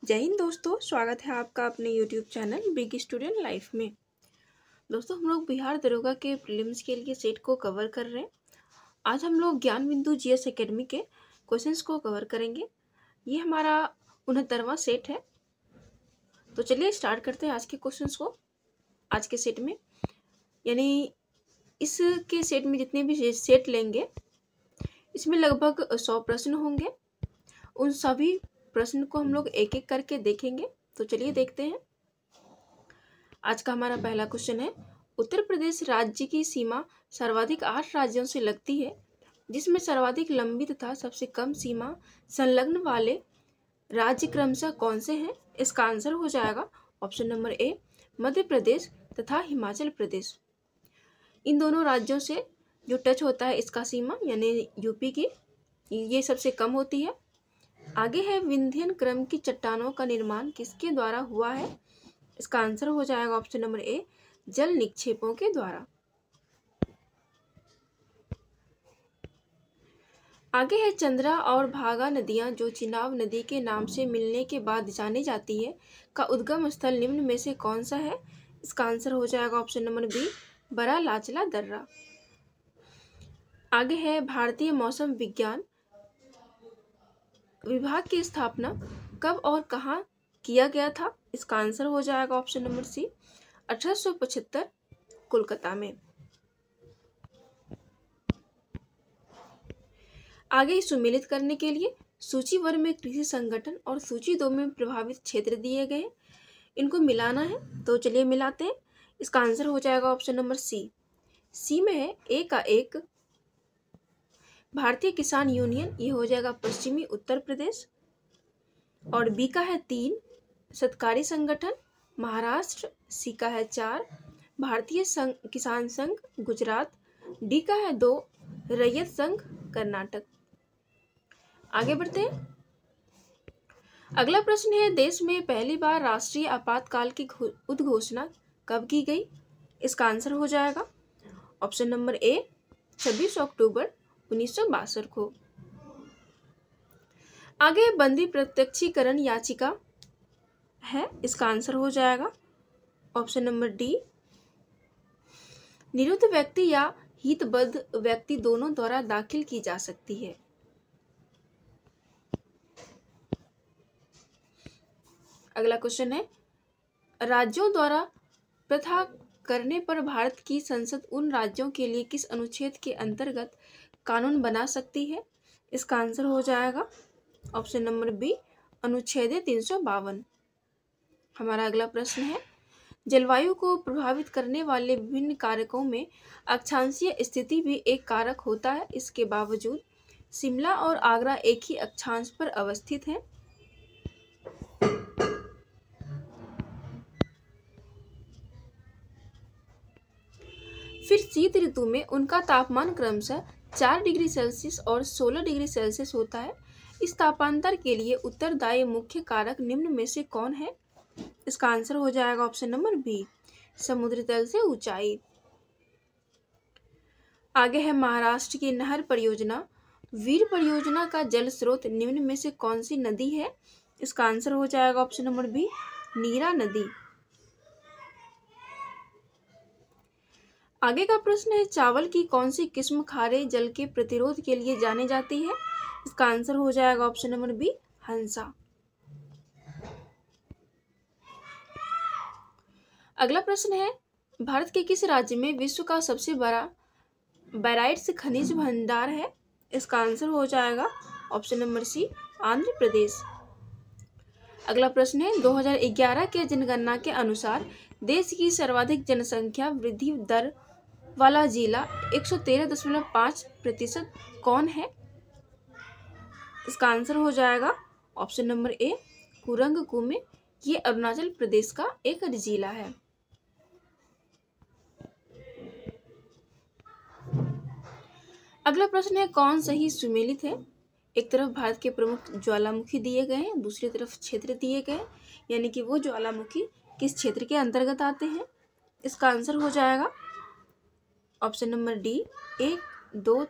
जय हिंद दोस्तों, स्वागत है आपका अपने YouTube channel big student life में। दोस्तों, हम लोग बिहार दरोगा के प्रीलिम्स के लिए सेट को कवर कर रहे हैं। आज हम लोग ज्ञान बिंदु जीएस एकेडमी के क्वेश्चंस को कवर करेंगे। ये हमारा 69वां सेट है। तो चलिए स्टार्ट करते हैं आज के क्वेश्चंस को। आज के सेट में यानी इसके सेट में जितने भी सेट लेंगे इसमें लगभग 100 प्रश्न होंगे। उन सभी प्रश्न को हम लोग एक एक करके देखेंगे। तो चलिए देखते हैं। आज का हमारा पहला क्वेश्चन है, उत्तर प्रदेश राज्य की सीमा सर्वाधिक 8 राज्यों से लगती है, जिसमें सर्वाधिक लंबी तथा सबसे कम सीमा संलग्न वाले राज्य क्रमशः कौन से हैं? इसका आंसर हो जाएगा ऑप्शन नंबर ए, मध्य प्रदेश तथा हिमाचल प्रदेश। इन दोनों राज्यों से जो टच होता है इसका सीमा यानी यूपी की, ये सबसे कम होती है। आगे है, विंध्यन क्रम की चट्टानों का निर्माण किसके द्वारा हुआ है? इसका आंसर हो जाएगा ऑप्शन नंबर ए, जल निक्षेपों के द्वारा। आगे है, चंद्रा और भागा नदियां जो चिनाब नदी के नाम से मिलने के बाद जानी जाती है का उद्गम स्थल निम्न में से कौन सा है? इसका आंसर हो जाएगा ऑप्शन नंबर बी, बड़ा लाचला दर्रा। आगे है, भारतीय मौसम विज्ञान विभाग की स्थापना कब और कहाँ किया गया था? इसका आंसर हो जाएगा ऑप्शन नंबर सी, 1875 कोलकाता में। आगे सुमेलित करने के लिए सूची 1 में कृषि संगठन और सूची 2 में प्रभावित क्षेत्र दिए गए, इनको मिलाना है। तो चलिए मिलाते हैं। इसका आंसर हो जाएगा ऑप्शन नंबर सी। सी में है ए का 1 भारतीय किसान यूनियन, ये हो जाएगा पश्चिमी उत्तर प्रदेश। और बी का है 3 सत्कारी संगठन महाराष्ट्र। सी का है 4 भारतीय किसान संघ गुजरात। डी का है 2 रैयत संघ कर्नाटक। आगे बढ़ते हैं। अगला प्रश्न है, देश में पहली बार राष्ट्रीय आपातकाल की उद्घोषणा कब की गई? इसका आंसर हो जाएगा ऑप्शन नंबर ए, 26 अक्टूबर 1962 को। आगे बंदी प्रत्यक्षीकरण याचिका है, इसका आंसर हो जाएगा ऑप्शन नंबर डी, निरुद्ध व्यक्ति या हितबद्ध व्यक्ति दोनों द्वारा दाखिल की जा सकती है। अगला क्वेश्चन है, राज्यों द्वारा प्रथा करने पर भारत की संसद उन राज्यों के लिए किस अनुच्छेद के अंतर्गत कानून बना सकती है? इसका आंसर हो जाएगा ऑप्शन नंबर बी, अनुच्छेद 352। हमारा अगला प्रश्न है, जलवायु को प्रभावित करने वाले विभिन्न कारकों में अक्षांशीय स्थिति भी एक कारक होता है, इसके बावजूद शिमला और आगरा एक ही अक्षांश पर अवस्थित हैं। फिर शीत ऋतु में उनका तापमान क्रमशः 4 डिग्री सेल्सियस और 16 डिग्री सेल्सियस होता है। इस तापांतर के लिए उत्तरदायी मुख्य कारक निम्न में से कौन है? इसका आंसर हो जाएगा ऑप्शन नंबर बी, समुद्र तल से ऊंचाई। आगे है, महाराष्ट्र की नहर परियोजना वीर परियोजना का जल स्रोत निम्न में से कौन सी नदी है? इसका आंसर हो जाएगा ऑप्शन नंबर बी, नीरा नदी। आगे का प्रश्न है, चावल की कौन सी किस्म खारे जल के प्रतिरोध के लिए जानी जाती है? इसका आंसर हो जाएगा ऑप्शन नंबर बी, हंसा। अगला प्रश्न है, भारत के किस राज्य में विश्व का सबसे बड़ा बैराइट्स खनिज भंडार है? इसका आंसर हो जाएगा ऑप्शन नंबर सी, आंध्र प्रदेश। अगला प्रश्न है, 2011 के जनगणना के अनुसार देश की सर्वाधिक जनसंख्या वृद्धि दर वाला जिला 113.5% कौन है? इसका आंसर हो जाएगा ऑप्शन नंबर ए, कुरंग कुमे। ये अरुणाचल प्रदेश का एक जिला है। अगला प्रश्न है, कौन सही सुमेलित है? एक तरफ भारत के प्रमुख ज्वालामुखी दिए गए हैं, दूसरी तरफ क्षेत्र दिए गए, यानी कि वो ज्वालामुखी किस क्षेत्र के अंतर्गत आते हैं? इसका आंसर हो जाएगा ऑप्शन नंबर डी, 1, 2,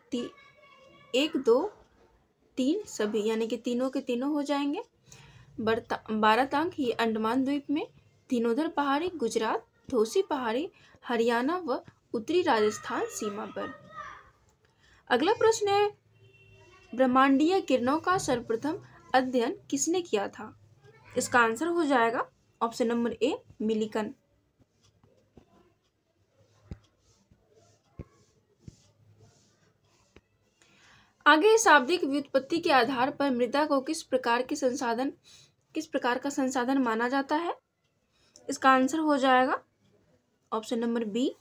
3 सभी, यानी कि तीनों के तीनों हो जाएंगे। बारातांग ये अंडमान द्वीप में, धीनोधर पहाड़ी गुजरात, धोसी पहाड़ी हरियाणा व उत्तरी राजस्थान सीमा पर। अगला प्रश्न है, ब्रह्मांडीय किरणों का सर्वप्रथम अध्ययन किसने किया था? इसका आंसर हो जाएगा ऑप्शन नंबर ए, मिलिकन। आगे शाब्दिक व्युत्पत्ति के आधार पर मृदा को किस प्रकार का संसाधन माना जाता है? इसका आंसर हो जाएगा ऑप्शन नंबर बी,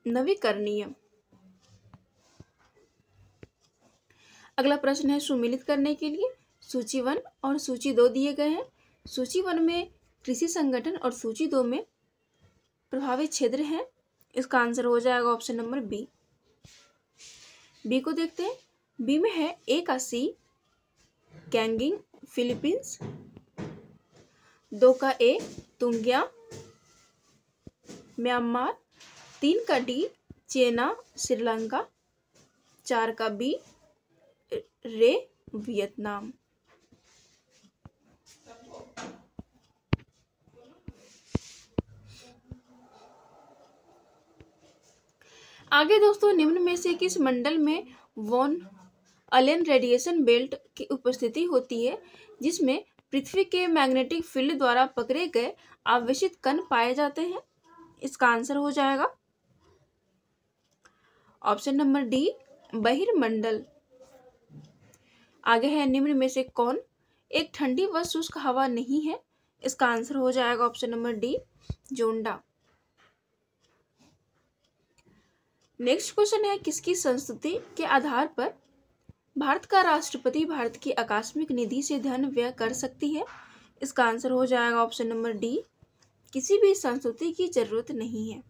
नवीकरणीय। अगला प्रश्न है, सुमेलित करने के लिए सूची 1 और सूची 2 दिए गए हैं। सूची 1 में कृषि संगठन और सूची 2 में प्रभावित क्षेत्र हैं। इसका आंसर हो जाएगा ऑप्शन नंबर बी। बी को देखते हैं। बी में है ए का सी, कैंगिंग फिलीपींस, 2 का ए, तुंगिया म्यांमार, 3 का डी, चेना श्रीलंका, 4 का बी, रे वियतनाम। आगे दोस्तों, निम्न में से किस मंडल में वॉन अलेन रेडिएशन बेल्ट की उपस्थिति होती है जिसमें पृथ्वी के मैग्नेटिक फील्ड द्वारा पकड़े गए आवेशित कण पाए जाते हैं? इसका आंसर हो जाएगा ऑप्शन नंबर डी, बहिर्मंडल। आगे है, निम्न में से कौन एक ठंडी व शुष्क हवा नहीं है? इसका आंसर हो जाएगा ऑप्शन नंबर डी, जोंडा। नेक्स्ट क्वेश्चन है, किसकी संस्तुति के आधार पर भारत का राष्ट्रपति भारत की आकस्मिक निधि से धन व्यय कर सकती है? इसका आंसर हो जाएगा ऑप्शन नंबर डी, किसी भी संस्तुति की जरूरत नहीं है।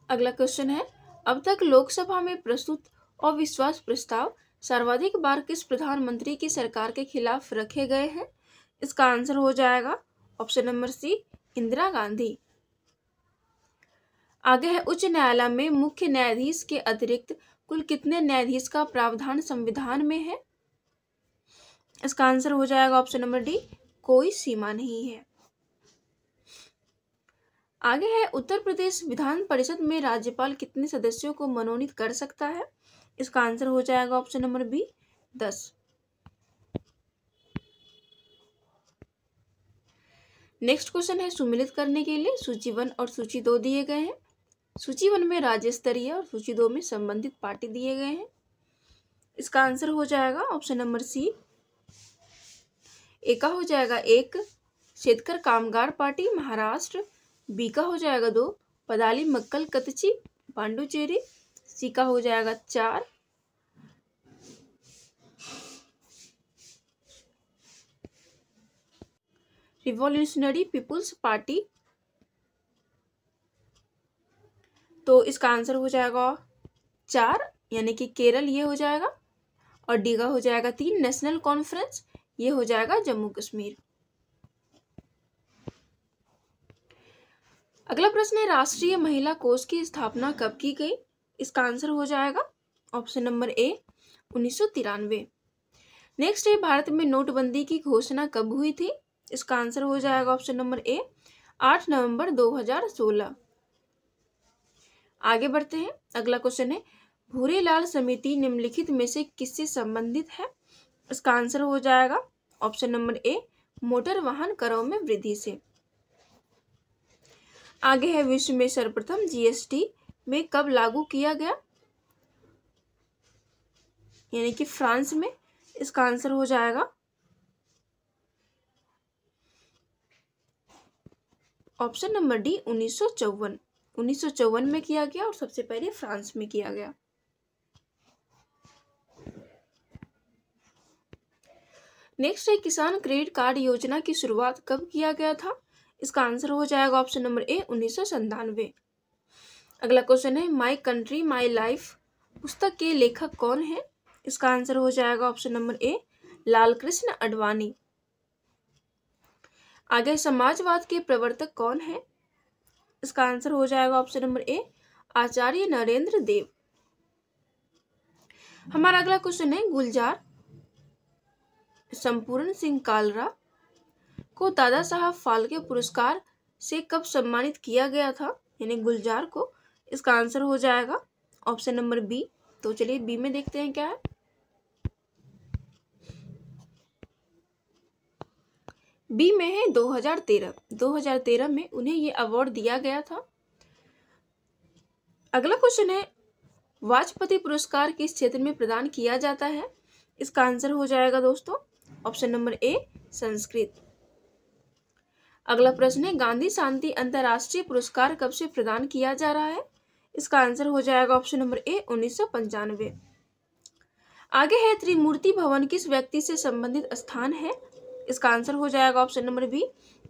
अगला क्वेश्चन है, अब तक लोकसभा में प्रस्तुत अविश्वास प्रस्ताव सर्वाधिक बार किस प्रधानमंत्री की सरकार के खिलाफ रखे गए हैं? इसका आंसर हो जाएगा option number C, Indira Gandhi. आगे है, उच्च न्यायालय में मुख्य न्यायाधीश के अतिरिक्त कुल कितने न्यायाधीश का प्रावधान संविधान में है? इसका आंसर हो जाएगा ऑप्शन नंबर डी, कोई सीमा नहीं है। आगे है, उत्तर प्रदेश विधान परिषद में राज्यपाल कितने सदस्यों को मनोनीत कर सकता है? इसका आंसर हो जाएगा option number B, 10। Next question है, सुमेलित करने के लिए सूची 1 और सूची 2 दिए गए हैं। सूची 1 में राज्य स्तरीय और सूची 2 में संबंधित पार्टी दिए गए हैं। इसका आंसर हो जाएगा ऑप्शन नंबर सी, ए का हो जाएगा 1, शेतकर कामगार पार्टी महाराष्ट्र, बी का हो जाएगा 2, पदाली मक्कल कतची पांडुचेरी, सी का हो जाएगा 4, रिवॉल्यूशनरी पीपुल्स पार्टी। तो इसका आंसर हो जाएगा 4, यानी कि केरल ये हो जाएगा, और डी का हो जाएगा 3, नेशनल कॉन्फ्रेंस, ये हो जाएगा जम्मू कश्मीर। अगला प्रश्न है, राष्ट्रीय महिला कोष की स्थापना कब की गई? इसका आंसर हो जाएगा ऑप्शन नंबर ए, 1993। नेक्स्ट है, भारत में नोटबंदी की घोषणा कब हुई थी? इसका आंसर हो जाएगा ऑप्शन नंबर ए, 8 नवंबर 2016। आगे बढ़ते हैं। अगला क्वेश्चन है, भूरेलाल समिति निम्नलिखित में से किससे संबंधित है? इसका आंसर हो जाएगा ऑप्शन नंबर ए, मोटर वाहन करों में वृद्धि से। आगे है, विश्व में सर्वप्रथम जीएसटी में कब लागू किया गया? यानी कि फ्रांस में। इसका आंसर हो जाएगा ऑप्शन नंबर डी, 1954। 1954 में किया गया और सबसे पहले फ्रांस में किया गया। नेक्स्ट है, किसान क्रेडिट कार्ड योजना की शुरुआत कब किया गया था? इसका आंसर हो जाएगा ऑप्शन नंबर ए, 1997। अगला क्वेश्चन है, माई कंट्री माई लाइफ पुस्तक के लेखक कौन है? इसका आंसर हो जाएगा ऑप्शन नंबर ए, लाल कृष्ण आडवाणी। आगे, समाजवाद के प्रवर्तक कौन है? इसका आंसर हो जाएगा ऑप्शन नंबर ए, आचार्य नरेंद्र देव। हमारा अगला क्वेश्चन है, गुलजार संपूर्ण सिंह कालरा को दादा साहब फाल्के पुरस्कार से कब सम्मानित किया गया था, यानी गुलजार को। इसका आंसर हो जाएगा ऑप्शन नंबर बी। तो चलिए बी में देखते हैं क्या है। बी में है 2013 में उन्हें यह अवार्ड दिया गया था। अगला क्वेश्चन है, वाजपेयी पुरस्कार किस क्षेत्र में प्रदान किया जाता है। इसका आंसर हो जाएगा दोस्तों ऑप्शन नंबर ए, संस्कृत। अगला प्रश्न है, गांधी शांति अंतरराष्ट्रीय पुरस्कार कब से प्रदान किया जा रहा है। इसका आंसर हो जाएगा ऑप्शन नंबर ए, 1995। आगे है, त्रिमूर्ति भवन किस व्यक्ति से संबंधित स्थान है। इसका आंसर हो जाएगा option number B,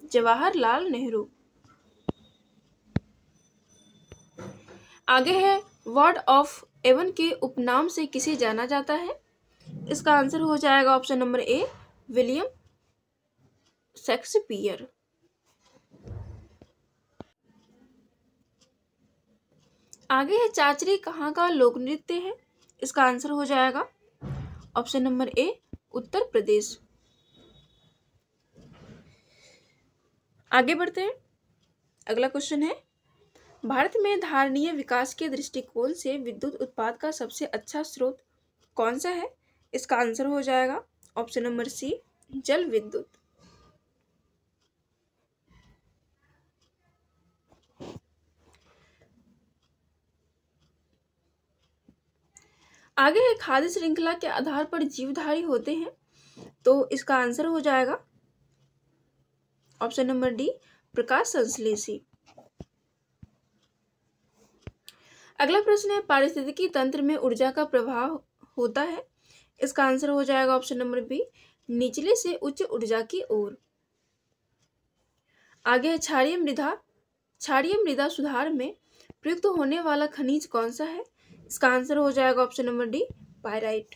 Jawaharlal Nehru. आगे है, वार्ड ऑफ एवन के उपनाम से किसे जाना जाता है। इसका आंसर हो जाएगा ऑप्शन नंबर ए, विलियम शेक्सपियर। आगे है, चाचरी कहाँ का लोक नृत्य है। इसका आंसर हो जाएगा ऑप्शन नंबर ए, उत्तर प्रदेश। आगे बढ़ते हैं। अगला क्वेश्चन है, भारत में धारणीय विकास के दृष्टिकोण से विद्युत उत्पाद का सबसे अच्छा स्रोत कौन सा है। इसका आंसर हो जाएगा ऑप्शन नंबर सी, जल विद्युत। आगे है, खाद्य श्रृंखला के आधार पर जीवधारी होते हैं। तो इसका आंसर हो जाएगा ऑप्शन नंबर डी, प्रकाश संश्लेषी। अगला प्रश्न है, पारिस्थितिकी तंत्र में ऊर्जा का प्रभाव होता है। इसका आंसर हो जाएगा ऑप्शन नंबर बी, निचले से उच्च ऊर्जा की ओर। आगे है, क्षारीय मृदा सुधार में प्रयुक्त होने वाला खनिज कौन सा है। इसका आंसर हो जाएगा ऑप्शन नंबर डी, पायराइट।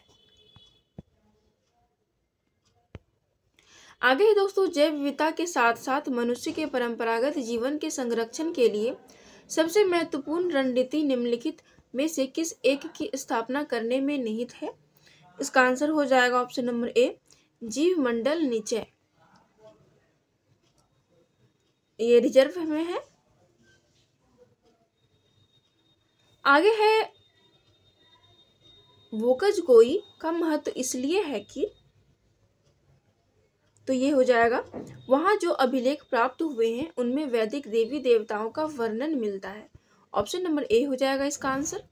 आगे है दोस्तों, जैव विविधता के साथ साथ मनुष्य के परंपरागत जीवन के संरक्षण के लिए सबसे महत्वपूर्ण रणनीति निम्नलिखित में से किस एक की स्थापना करने में निहित है। इसका आंसर हो जाएगा ऑप्शन नंबर ए, जीव मंडल निचय। ये रिजर्व में है। आगे है, वोकज गोई का महत्व इसलिए है कि, तो ये हो जाएगा, वहां जो अभिलेख प्राप्त हुए हैं उनमें वैदिक देवी देवताओं का वर्णन मिलता है। ऑप्शन नंबर ए हो जाएगा इसका आंसर।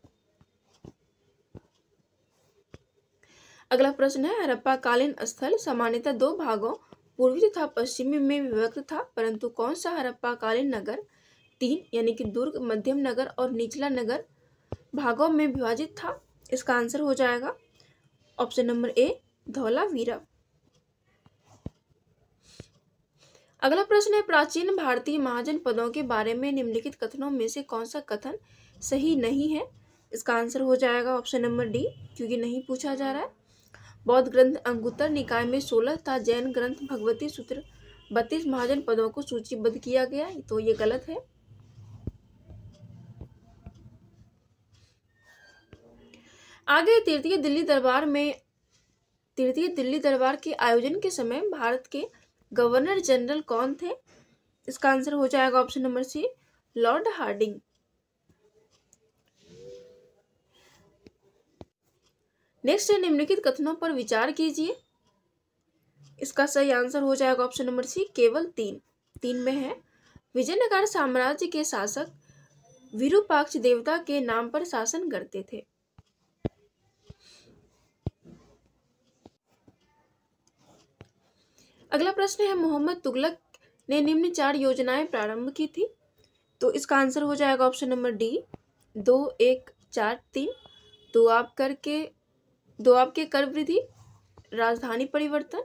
अगला प्रश्न है, हड़प्पा कालीन स्थल सामान्यतः दो भागों पूर्वी तथा पश्चिमी में विभक्त था, परंतु कौन सा हड़प्पा कालीन नगर तीन यानी कि दुर्ग, मध्यम नगर और निचला नगर भागों में विभाजित था। इसका आंसर हो जाएगा ऑप्शन नंबर ए, धौलावीरा। अगला प्रश्न है, प्राचीन भारतीय महाजनपदों के बारे में निम्नलिखित कथनों में से कौन सा कथन सही नहीं है। इसका आंसर हो जाएगा ऑप्शन नंबर डी, क्योंकि नहीं पूछा जा रहा है। बौद्ध ग्रंथ अंगुत्तर निकाय में 16 तथा जैन ग्रंथ भगवती सूत्र 32 महाजनपदों को सूचीबद्ध किया गया, तो ये गलत है। आगे, तृतीय दिल्ली दरबार के आयोजन के समय भारत के गवर्नर जनरल कौन थे। इसका आंसर हो जाएगा option number C, Lord Hardinge. Next है, निम्नलिखित कथनों पर विचार कीजिए। इसका सही आंसर हो जाएगा ऑप्शन नंबर सी, केवल तीन में है। विजयनगर साम्राज्य के शासक विरूपाक्ष देवता के नाम पर शासन करते थे। अगला प्रश्न है, मोहम्मद तुगलक ने निम्न 4 योजनाएं प्रारंभ की थी। तो इसका आंसर हो जाएगा ऑप्शन नंबर डी, 2, 1, 4, 3। दो आपके कर वृद्धि, राजधानी परिवर्तन,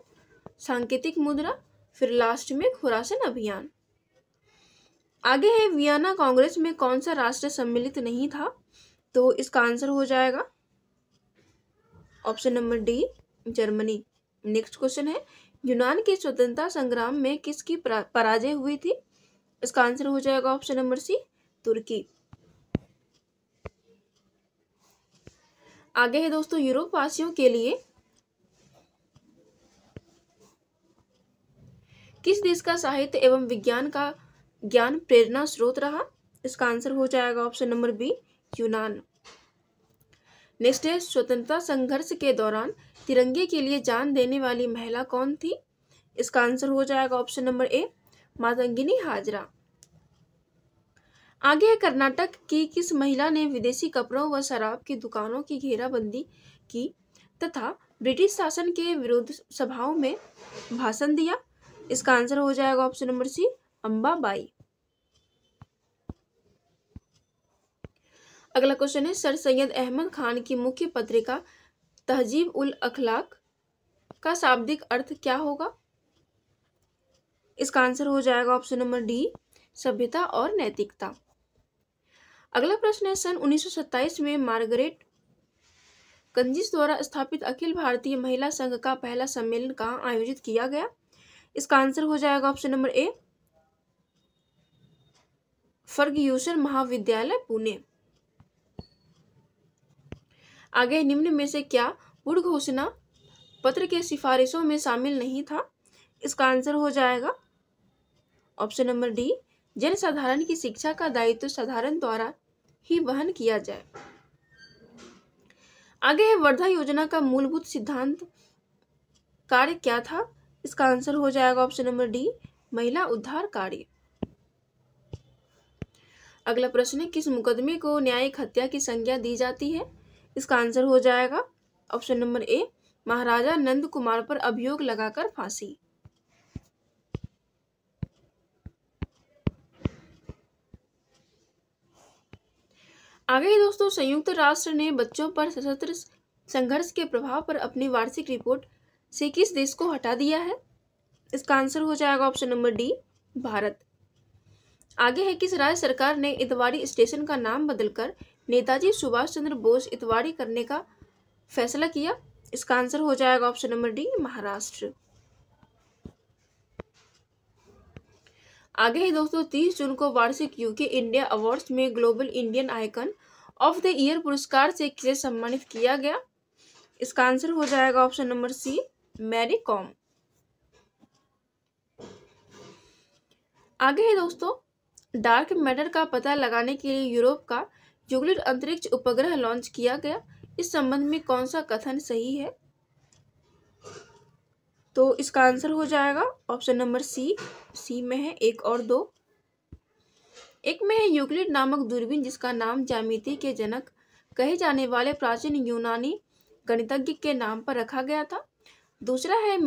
सांकेतिक मुद्रा, फिर लास्ट में खुरासन अभियान। आगे है, वियना कांग्रेस में कौन सा राष्ट्र सम्मिलित नहीं था। तो इसका आंसर हो जाएगा option number D, Germany. Next question है, यूनान के स्वतंत्रता संग्राम में किसकी पराजय हुई थी। इसका आंसर हो जाएगा ऑप्शन नंबर सी, तुर्की। आगे है दोस्तों, यूरोप वासियों के लिए किस देश का साहित्य एवं विज्ञान का ज्ञान प्रेरणा स्रोत रहा? इसका आंसर हो जाएगा ऑप्शन नंबर बी, यूनान। नेक्स्ट है, स्वतंत्रता संघर्ष के दौरान तिरंगे के लिए जान देने वाली महिला कौन थी? इसका आंसर हो जाएगा option number A, Matangini Hazra. आगे है, कर्नाटक की किस महिला ने विदेशी कपड़ों व शराब की दुकानों की घेराबंदी की तथा ब्रिटिश शासन के विरुद्ध सभाओं में भाषण दिया? इसका आंसर हो जाएगा ऑप्शन नंबर सी, अंबाबाई। अगला क्वेश्चन है, सर सैयद अहमद खान की मुख्य पत्रिका तहजीब उल अखलाक का शाब्दिक अर्थ क्या होगा? इसका आंसर हो जाएगा ऑप्शन नंबर डी, सभ्यता और नैतिकता। अगला प्रश्न है, सन 1927 में मार्गरेट कंजिस द्वारा स्थापित अखिल भारतीय महिला संघ का पहला सम्मेलन कहाँ आयोजित किया गया? इसका आंसर हो जाएगा ऑप्शन नंबर ए, फर्ग्यूसन महाविद्यालय, पुणे। आगे, निम्न में से क्या वुड घोषणा पत्र के सिफारिशों में शामिल नहीं था? इसका आंसर हो जाएगा ऑप्शन नंबर डी, जनसाधारण की शिक्षा का दायित्व साधारण द्वारा ही वहन किया जाए। आगे है, वर्धा योजना का मूलभूत सिद्धांत कार्य क्या था? इसका आंसर हो जाएगा ऑप्शन नंबर डी, महिला उद्धार कार्य। अगला प्रश्न है, किस मुकदमे को न्यायिक हत्या की संज्ञा दी जाती है? इसका आंसर हो जाएगा ऑप्शन नंबर ए, महाराजा नंद कुमार पर अभियोग लगाकर फांसी। आगे ही दोस्तों, संयुक्त राष्ट्र ने बच्चों पर सशस्त्र संघर्ष के प्रभाव पर अपनी वार्षिक रिपोर्ट से किस देश को हटा दिया है? इसका आंसर हो जाएगा ऑप्शन नंबर डी, भारत। आगे है, किस राज्य सरकार ने इतवारी स्टेशन का नाम बदलकर नेताजी सुभाष चंद्र बोस इतवारी करने का फैसला किया? इसका आंसर हो जाएगा ऑप्शन नंबर डी, महाराष्ट्र। आगे है दोस्तों, 30 जून को वार्षिक यूके इंडिया अवार्ड्स में global Indian icon of the year पुरस्कार से किसे सम्मानित किया गया? इसका आंसर हो जाएगा option number C, Mary Kom. आगे है दोस्तों, डार्क मैटर का पता लगाने के लिए यूरोप का युगलिड अंतरिक्ष उपग्रह लॉन्च किया गया। इस संबंध में कौन सा कथन सही है? तो इसका आंसर हो जाएगा ऑप्शन नंबर सी, सी में है 1 और 2। एक में है, यूक्लिड नामक दूरबीन जिसका नाम ज्यामिति के जनक कहे जाने वाले प्राचीन यूनानी गणितज्ञ के नाम पर रखा गया था। दूसरा है,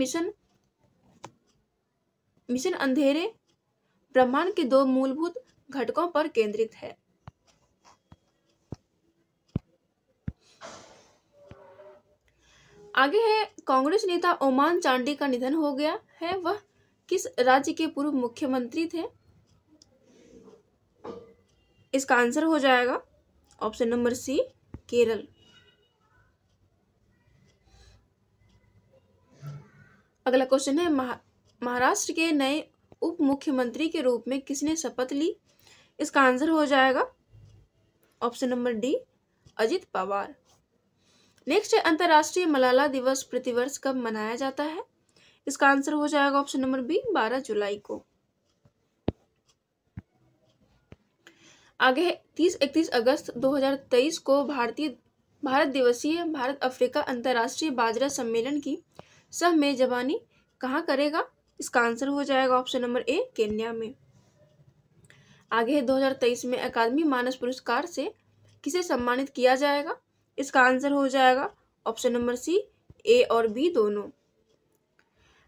मिशन अंधेरे ब्रह्मांड के 2 मूलभूत घटकों पर केंद्रित है। आगे है, कांग्रेस नेता ओमान चांडी का निधन हो गया है, वह किस राज्य के पूर्व मुख्यमंत्री थे? इसका आंसर हो जाएगा ऑप्शन नंबर सी, केरल। अगला क्वेश्चन है, महाराष्ट्र के नए उप मुख्यमंत्री के रूप में किसने शपथ ली? इसका आंसर हो जाएगा option number D, Ajit Pawar. Next है, अंतर्राष्ट्रीय मलाला दिवस प्रतिवर्ष कब मनाया जाता है? इसका आंसर हो जाएगा ऑप्शन नंबर बी, 12 जुलाई को। आगे है, 30-31 अगस्त 2023 को भारत दिवसीय भारत अफ्रीका अंतर्राष्ट्रीय बाजरा सम्मेलन की सह मेजबानी कहाँ करेगा? इसका आंसर हो जाएगा ऑप्शन नंबर ए, केन्या में। आगे है, 2023 में अकादमी मानस पुरस्कार से किसे सम्मानित किया जाएगा? इसका आंसर हो जाएगा ऑप्शन नंबर सी, ए और बी दोनों।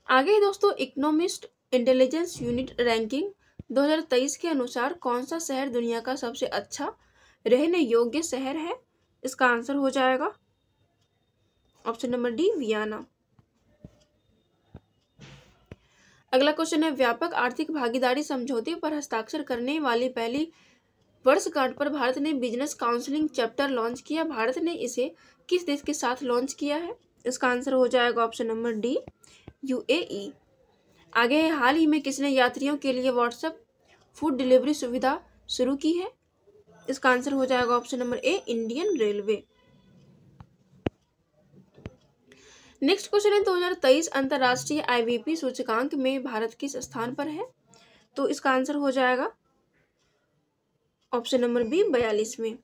आगे दोस्तों, इकोनॉमिस्ट इंटेलिजेंस यूनिट रैंकिंग 2023 के अनुसार कौन सा शहर दुनिया का सबसे अच्छा रहने योग्य शहर है? इसका आंसर हो जाएगा ऑप्शन नंबर डी, वियना। अगला क्वेश्चन है, व्यापक आर्थिक भागीदारी समझौते पर हस्ताक्षर करने वाली पहली वर्षगांठ पर भारत ने बिजनेस काउंसलिंग चैप्टर लॉन्च किया। भारत ने इसे किस देश के साथ लॉन्च किया है? इसका आंसर हो जाएगा ऑप्शन नंबर डी, यूएई। आगे है, हाल ही में किसने यात्रियों के लिए व्हाट्सएप फूड डिलीवरी सुविधा शुरू की है? इसका आंसर हो जाएगा ऑप्शन नंबर ए, इंडियन रेलवे। नेक्स्ट क्वेश्चन है 2023 अंतर्राष्ट्रीय IBP सूचकांक में भारत किस स्थान पर है? तो इसका आंसर हो जाएगा ऑप्शन नंबर बी 42 में।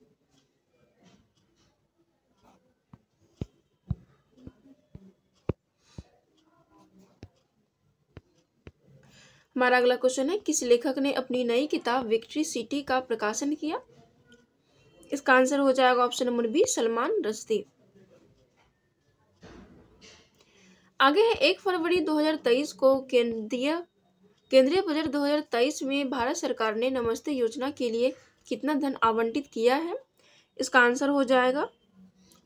हमारा अगला क्वेश्चन है किस लेखक ने अपनी नई किताब विक्ट्री सिटी का प्रकाशन किया? इसका आंसर हो जाएगा option number B Salman Rushdie. आगे है 1 फरवरी 2023 को केंद्रीय बजट 2023 में भारत सरकार ने नमस्ते योजना के लिए कितना धन आवंटित किया है? इसका आंसर हो जाएगा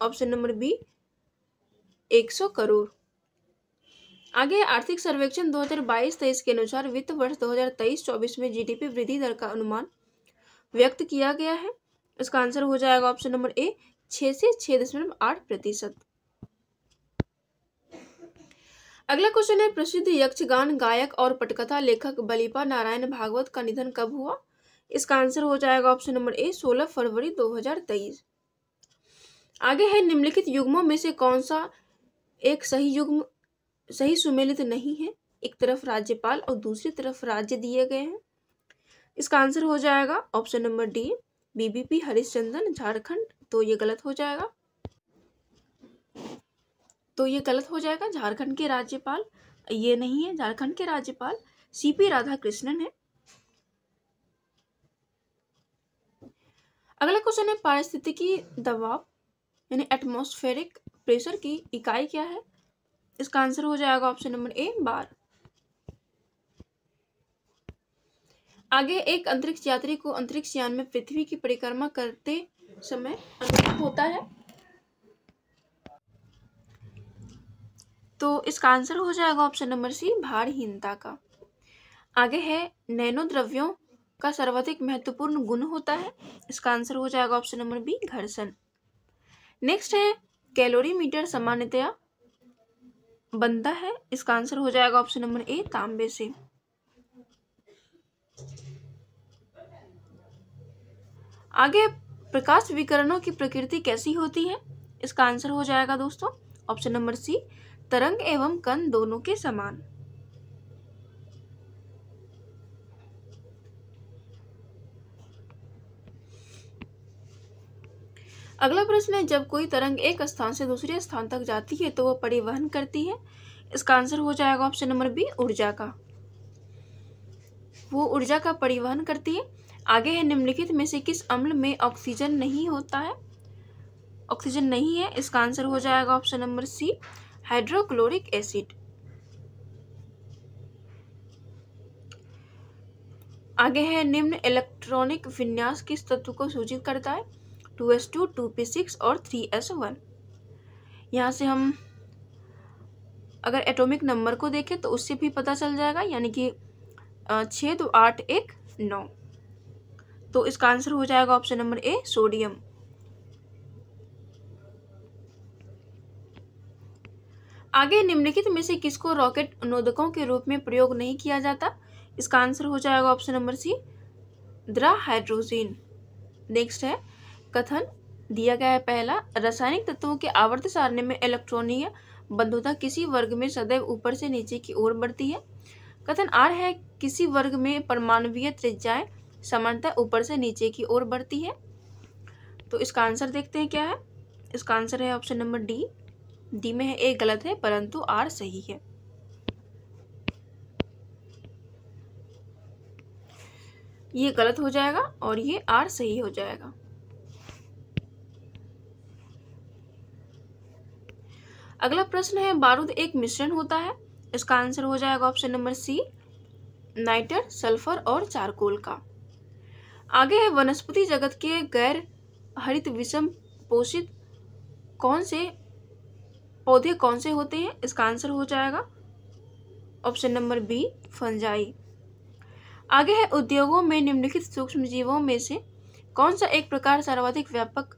ऑप्शन नंबर बी 100 करोड़। आगे आर्थिक सर्वेक्षण 2022-23 के अनुसार वित्त वर्ष 2023-24 में GDP वृद्धि दर का अनुमान व्यक्त किया गया है। इसका आंसर हो जाएगा ऑप्शन नंबर ए 6 से 6.8%। अगला क्वेश्चन है प्रसिद्ध यक्षगान गायक और पटकथा लेखक बलिपा नारायण भागवत का निधन कब हुआ? इसका आंसर हो जाएगा ऑप्शन नंबर ए 16 फरवरी 2023। आगे है निम्नलिखित युग्मों में से कौन सा एक सही सुमेलित नहीं है? एक तरफ राज्यपाल और दूसरी तरफ राज्य दिए गए हैं। इसका आंसर हो जाएगा option number D BBP Harishchandra Jharkhand. तो ये गलत हो जाएगा झारखंड के राज्यपाल ये नहीं है, झारखंड के राज्यपाल CP राधाकृष्णन है। अगला क्वेश्चन है पारिस्थितिकी दबाव यानी एटमॉस्फेरिक प्रेशर की इकाई क्या है? इसका आंसर हो जाएगा ऑप्शन नंबर ए बार। आगे एक अंतरिक्ष यात्री को अंतरिक्ष यान में पृथ्वी की परिक्रमा करते समय अनुभव होता है। तो इसका आंसर हो जाएगा ऑप्शन नंबर सी भारहीनता का। आगे है नैनो द्रव्यों का सर्वाधिक महत्वपूर्ण गुण होता है। इसका आंसर हो जाएगा ऑप्शन नंबर बी घर्षण। नेक्स्ट है कैलोरीमीटर सामान्यतया बनता है। इसका आंसर हो जाएगा ऑप्शन नंबर ए तांबे से। आगे प्रकाश विकिरणों की प्रकृति कैसी होती है? इसका आंसर हो जाएगा दोस्तों ऑप्शन नंबर सी तरंग एवं कण दोनों के समान। अगला प्रश्न है जब कोई तरंग एक स्थान से दूसरे स्थान तक जाती है तो वह परिवहन करती है। इसका आंसर हो जाएगा ऑप्शन नंबर बी ऊर्जा का। वो ऊर्जा का परिवहन करती है। आगे है निम्नलिखित में से किस अम्ल में ऑक्सीजन नहीं होता है? ऑक्सीजन नहीं है। इसका आंसर हो जाएगा option number C hydrochloric acid. आगे है निम्न इलेक्ट्रॉनिक विन्यास किस तत्व को सूचित करता है? 2s2, 2p6 और 3s1। यहाँ से हम अगर एटॉमिक नंबर को देखें तो उससे भी पता चल जाएगा, यानी कि 6 2 8 1 9। तो इसका आंसर हो जाएगा ऑप्शन नंबर ए सोडियम। आगे निम्नलिखित में से किसको रॉकेट नोदकों के रूप में प्रयोग नहीं किया जाता? इसका आंसर हो जाएगा ऑप्शन नंबर सी द्रव हाइड्रोजन। नेक्स्ट है कथन दिया गया है पहला रासायनिक तत्वों के आवर्त सारणी में इलेक्ट्रॉनीय बंधुता किसी वर्ग में सदैव ऊपर से नीचे की ओर बढ़ती है। कथन आर है किसी वर्ग में परमाणुवीय त्रिज्याएं समानतः ऊपर से नीचे की ओर बढ़ती है। तो इसका आंसर देखते हैं क्या है। इसका आंसर है ऑप्शन नंबर डी। डी में है ए गलत है परंतु आर सही है। ये गलत हो जाएगा और ये आर सही हो जाएगा। अगला प्रश्न है बारूद एक मिश्रण होता है। इसका आंसर हो जाएगा option number C nitre sulphur और चारकोल का। आगे है वनस्पति जगत के गैर हरित विषम पोषित पौधे कौन से होते हैं? इसका आंसर हो जाएगा ऑप्शन नंबर बी फंजाई। आगे है उद्योगों में निम्नलिखित सूक्ष्म जीवों में से कौन सा एक प्रकार सर्वाधिक व्यापक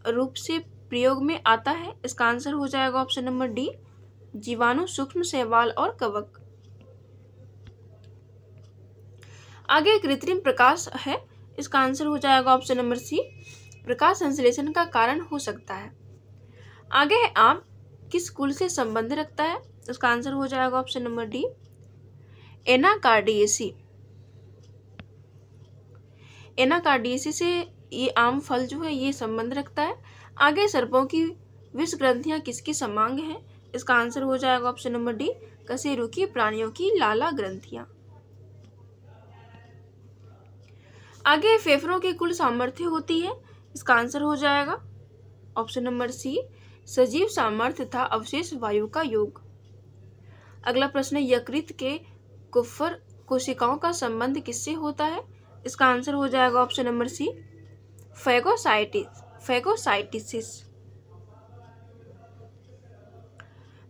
रूप से प्रयोग में आता है? इसका आंसर हो जाएगा ऑप्शन नंबर डी जीवाणु, सूक्ष्म शैवाल और कवक। आगे कृत्रिम प्रकाश है। इसका आंसर हो जाएगा ऑप्शन नंबर सी प्रकाश संश्लेषण का कारण हो सकता है। आगे है आम किस कुल से संबंध रखता है? उसका आंसर हो जाएगा option number D, Anacardiaceae. Anacardiaceae से ये आम फल जो है ये संबंध रखता है। आगे सर्पों की विष ग्रंथियां किसकी समांग है? इसका आंसर हो जाएगा ऑप्शन नंबर डी, कशेरुकी प्राणियों की लाला ग्रंथियां। आगे फेफड़ों की कुल सामर्थ्य होती है। इसका आंसर हो जाएगा ऑप्शन नंबर सी, सजीव सामर्थ्य तथा अवशेष वायु का योग। अगला प्रश्न है, यकृत के कुफर कोशिकाओं का संबंध किससे होता है? इसका आंसर हो जाएगा ऑप्शन नंबर सी, फैगोसाइटिस।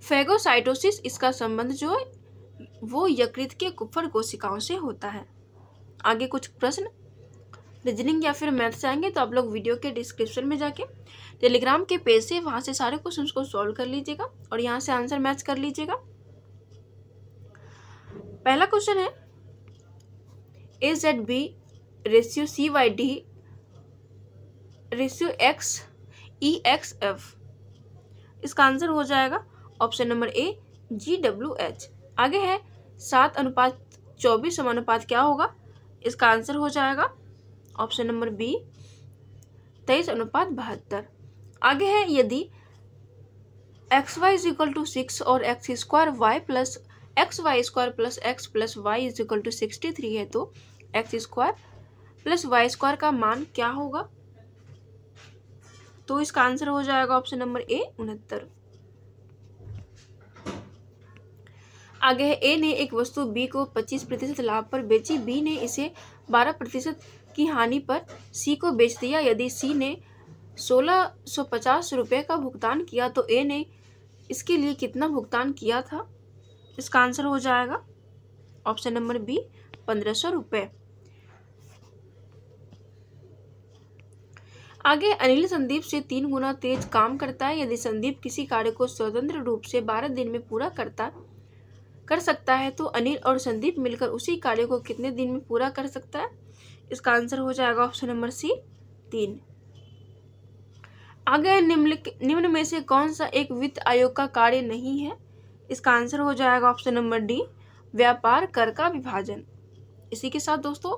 फैगोसाइटोसिस इसका संबंध जो है वो यकृत के कुफर कोशिकाओं से होता है। आगे कुछ प्रश्न रीजनिंग या फिर मैथ से आएंगे तो आप लोग वीडियो के डिस्क्रिप्शन में जाके टेलीग्राम के पेज से वहां से सारे क्वेश्चंस को सॉल्व कर लीजिएगा और यहाँ से आंसर मैच कर लीजिएगा। पहला क्वेश्चन है, AZB ratio C/D ratio XEXF। इसका आंसर हो जाएगा ऑप्शन नंबर ए, GWH। आगे है 7:24 समानुपात क्या होगा? इसका आंसर हो जाएगा ऑप्शन नंबर बी, 23:72। आगे है, यदि XY = 6 और x² plus XY² plus x plus y = 63 है तो x² प्लस y² का मान क्या होगा? तो इसका आंसर हो जाएगा ऑप्शन नंबर ए, 69। आगे है, ए ने एक वस्तु बी को 25% लाभ पर बेची, बी ने इसे 12% की हानि पर सी को बेच दिया। यदि सी ने 1650 रुपये का भुगतान किया तो ए ने इसके लिए कितना भुगतान किया था? इसका आंसर हो जाएगा ऑप्शन नंबर बी, 1500 रुपये। आगे, अनिल संदीप से 3 गुना तेज काम करता है। यदि संदीप किसी कार्य को स्वतंत्र रूप से 12 दिन में पूरा कर सकता है तो अनिल और संदीप मिलकर उसी कार्य को कितने दिन में पूरा कर सकता है? इसका आंसर हो जाएगा ऑप्शन नंबर सी, 3। आगे, निम्न में से कौन सा एक वित्त आयोग का कार्य नहीं है? इसका आंसर हो जाएगा ऑप्शन नंबर डी, व्यापार कर का विभाजन। इसी के साथ दोस्तों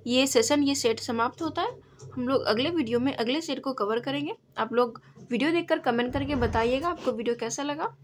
ये सेट समाप्त होता है। हम लोग अगले वीडियो में अगले सेट को कवर करेंगे। आप लोग वीडियो देखकर कमेंट करके बताइएगा आपको वीडियो कैसा लगा।